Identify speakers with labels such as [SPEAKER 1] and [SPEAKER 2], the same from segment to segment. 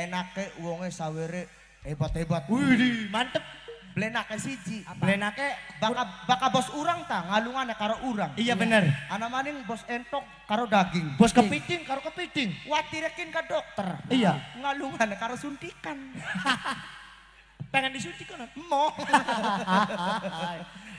[SPEAKER 1] enake wonge sawere hebat-hebat.
[SPEAKER 2] Wih, mantep.
[SPEAKER 1] Blenake siji.
[SPEAKER 2] Blenake
[SPEAKER 1] Baka bos urang ta ngalungane karo urang.
[SPEAKER 2] iya bener.
[SPEAKER 1] Ana maning bos entok karo daging.
[SPEAKER 2] Bos kepiting karo kepiting.
[SPEAKER 1] Watirekin ke dokter.
[SPEAKER 2] Iya.
[SPEAKER 1] Ngalungane karo suntikan.
[SPEAKER 2] Pengen disuntik kan?
[SPEAKER 1] Mo.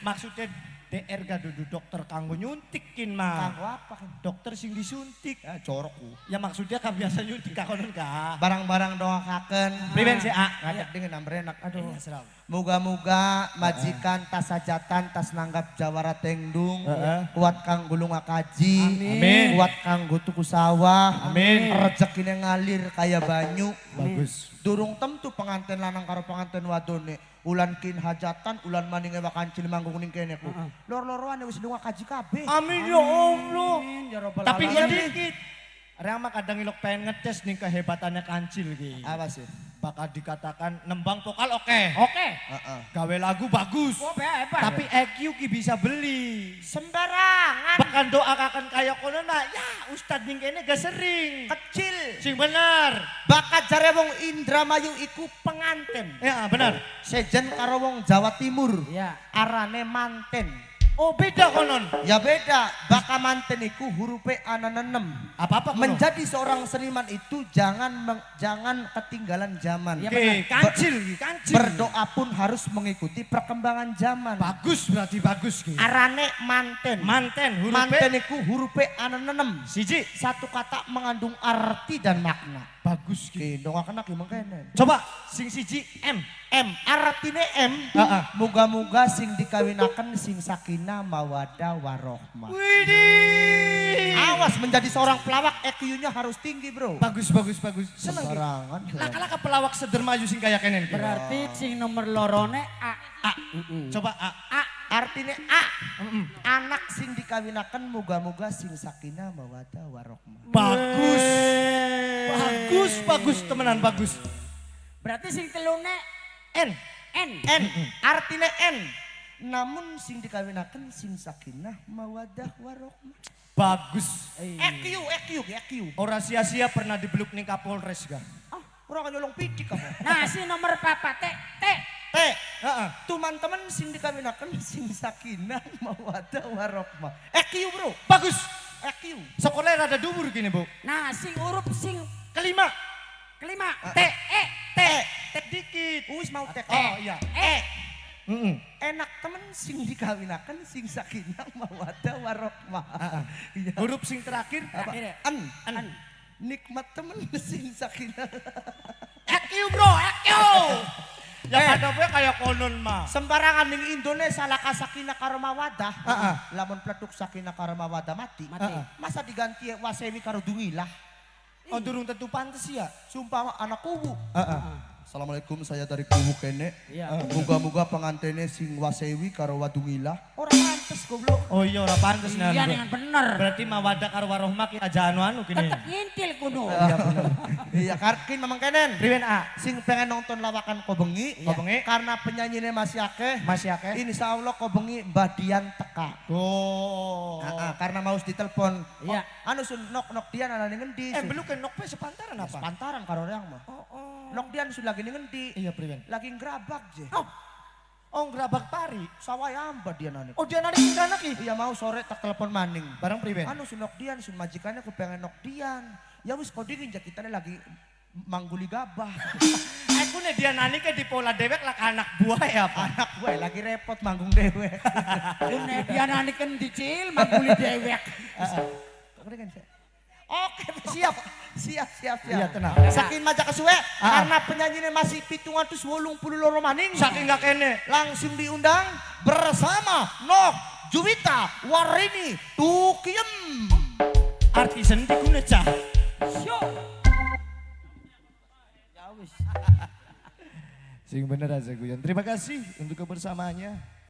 [SPEAKER 2] Maksudnya DR gak dudu dokter kanggo nyuntikin mah.
[SPEAKER 1] Kanggo apa kan?
[SPEAKER 2] Dokter sing disuntik.
[SPEAKER 1] Ya corokku.
[SPEAKER 2] Ya maksudnya kan biasa nyuntik kakonon ka.
[SPEAKER 1] Barang-barang doakaken.
[SPEAKER 2] Priben sih A.
[SPEAKER 1] Ngajak dengan enak. Aduh.
[SPEAKER 2] Serang.
[SPEAKER 1] Moga-moga majikan tas sajatan tas nanggap jawara tengdung. Kuat kang gulung akaji.
[SPEAKER 2] Amin.
[SPEAKER 1] Kuat kang tuku sawah.
[SPEAKER 2] Amin.
[SPEAKER 1] Rezekine ngalir kaya banyu.
[SPEAKER 2] Bagus.
[SPEAKER 1] Durung tentu pengantin lanang karo pengantin wadone. Ulan kin hajatan, ulan maninge wakancil manggung ning kene ku. Lor-loroane wis lunga kaji kabeh.
[SPEAKER 2] Amin ya Allah.
[SPEAKER 1] Ya Rabbal
[SPEAKER 2] Tapi
[SPEAKER 1] Alamin.
[SPEAKER 2] sedikit. Orang mah kadang ilok pengen ngetes nih kehebatannya kancil gitu.
[SPEAKER 1] Apa sih?
[SPEAKER 2] Bakal dikatakan nembang vokal oke.
[SPEAKER 3] Oke.
[SPEAKER 1] Heeh.
[SPEAKER 2] Gawe lagu bagus.
[SPEAKER 3] Oh hebat.
[SPEAKER 2] Tapi EQ ki bisa beli.
[SPEAKER 1] Sembarangan.
[SPEAKER 2] Bahkan doakan kayak kono nah ya Ustadz ning kene gak sering.
[SPEAKER 1] Kecil.
[SPEAKER 2] Sing bener.
[SPEAKER 1] Bakat jare wong Indramayu iku penganten.
[SPEAKER 2] Ya bener.
[SPEAKER 1] Sejen karo wong Jawa Timur.
[SPEAKER 3] Iya.
[SPEAKER 1] Arane manten.
[SPEAKER 2] Oh beda konon.
[SPEAKER 1] Ya beda, baka manten iku hurufe ana 6.
[SPEAKER 2] Apa-apa konon.
[SPEAKER 1] Menjadi seorang seniman itu jangan ketinggalan zaman.
[SPEAKER 3] Iya,
[SPEAKER 2] Oke, kancil, kancil.
[SPEAKER 1] Berdoa pun harus mengikuti perkembangan zaman.
[SPEAKER 2] Bagus berarti bagus ki.
[SPEAKER 1] Arane manten.
[SPEAKER 2] Manten huruf
[SPEAKER 1] Manten iku hurufe ana 6.
[SPEAKER 2] siji.
[SPEAKER 1] Satu kata mengandung arti dan makna.
[SPEAKER 2] Bagus ki.
[SPEAKER 1] Ki dongakna ki mengkene.
[SPEAKER 2] Coba sing siji M.
[SPEAKER 1] M, artine M.
[SPEAKER 2] Heeh.
[SPEAKER 1] Muga-muga sing dikawinaken sing sakinah mawadah warohmah.
[SPEAKER 2] Widih.
[SPEAKER 1] Awas menjadi seorang pelawak EQ-nya harus tinggi, Bro.
[SPEAKER 2] Bagus bagus bagus. Seneng ki.
[SPEAKER 1] Sembarangan.
[SPEAKER 2] Laka-laka pelawak sedermayu sing kaya kenen ki.
[SPEAKER 3] Berarti sing nomor lorone A.
[SPEAKER 2] A. Coba A.
[SPEAKER 1] A, artine A. Anak sing dikawinaken muga-muga sing sakinah mawadah warohmah.
[SPEAKER 2] Bagus. Bagus bagus temenan bagus.
[SPEAKER 3] Berarti sing telune
[SPEAKER 2] N.
[SPEAKER 3] N.
[SPEAKER 1] N, artine N. Namun sing dikawinaken sing sakinah mawadah warohmah.
[SPEAKER 2] Bagus.
[SPEAKER 1] EQ.
[SPEAKER 2] Ora sia-sia pernah dibeluk ning Kapolres ga.
[SPEAKER 1] Ah, orang kan nyolong pidik kamu.
[SPEAKER 3] Nah si nomor papa T.
[SPEAKER 2] Heeh.
[SPEAKER 1] Teman-teman sing dikawinaken sing sakinah mawadah warohmah. EQ, Bro.
[SPEAKER 2] Bagus.
[SPEAKER 1] EQ.
[SPEAKER 2] Sekolah rada dhuwur gini, Bu.
[SPEAKER 3] Nah sing huruf sing
[SPEAKER 2] Kelima.
[SPEAKER 3] T.
[SPEAKER 2] T dikit.
[SPEAKER 1] Wis mau tek.
[SPEAKER 2] Oh iya.
[SPEAKER 1] Enak temen sing dikawinaken sing sakinah mawadah warohmah. Iya.
[SPEAKER 2] Huruf sing terakhir
[SPEAKER 1] Apa?
[SPEAKER 3] Terakhir ya?
[SPEAKER 1] An. Nikmat temen sing sakinah.
[SPEAKER 2] EQ, Bro, EQ. Ya kadang kayak konon mah.
[SPEAKER 1] Sembarangan ning Indonesia laka sakinah karo mawadah.
[SPEAKER 2] Heeh.
[SPEAKER 1] Lamun peletuk sakinah karo mawadah mati.
[SPEAKER 3] Mati.
[SPEAKER 1] Masa diganti wasewi karo dungilah.
[SPEAKER 2] Oh durung tentu pantes ya.
[SPEAKER 1] Sumpah anak kubu.
[SPEAKER 2] Heeh.
[SPEAKER 1] Assalamualaikum, saya dari kubu kene.
[SPEAKER 3] Iya.
[SPEAKER 1] Moga-moga pengantene sing wasewi karo wadungilah. Orang pantes goblok.
[SPEAKER 2] Oh iya ora pantes nan.
[SPEAKER 3] Iya dengan bener.
[SPEAKER 2] Berarti mawadah karo warohmah ki aja anu kini.
[SPEAKER 3] Tetep ngintil kuno.
[SPEAKER 1] Iya bener. Iya karkin memang kenen.
[SPEAKER 2] Priwen A.
[SPEAKER 1] Sing pengen nonton lawakan Kobengi.
[SPEAKER 2] Kobengi.
[SPEAKER 1] Karena penyanyinya masih akeh.
[SPEAKER 2] Masih akeh.
[SPEAKER 1] Insya Allah Kobengi Badian teka.
[SPEAKER 2] Oh.
[SPEAKER 1] Karena mau ditelepon.
[SPEAKER 3] Iya.
[SPEAKER 1] Anu sun nok Dian ana ning ngendi?
[SPEAKER 2] Belum kan nok pe sepantaran apa?
[SPEAKER 1] Pantaran karo reang mah. Nok Dian sun lagi ning ngendi?
[SPEAKER 2] Iya priwen.
[SPEAKER 1] Lagi ngerabak je.
[SPEAKER 2] Oh ngerabak pari.
[SPEAKER 1] Sawah amba dia nani.
[SPEAKER 2] Oh dia nari kana ki.
[SPEAKER 1] Iya mau sore tak telepon maning.
[SPEAKER 2] Barang priwen.
[SPEAKER 1] Anu sun nok Dian sun majikannya aku pengen nok Dian. Ya wis kau dingin kita lagi mangguli gabah.
[SPEAKER 2] Aku nih dia nani ke di pola dewek lah ke anak buah ya pak.
[SPEAKER 1] Anak gue lagi repot manggung dewe.
[SPEAKER 3] Kuno dia nanikan dicil mangguli dewek.
[SPEAKER 1] Oke siap.
[SPEAKER 2] Iya tenang.
[SPEAKER 1] Saking maja kesuwe karena penyanyinya masih 780 loro maning.
[SPEAKER 2] Saking gak kene.
[SPEAKER 1] Langsung diundang bersama Nok Juwita Warini Tukiem.
[SPEAKER 2] Artisen di kuna cah.
[SPEAKER 3] Syo.
[SPEAKER 2] Sing bener aja Guyon. Terima kasih untuk kebersamaannya.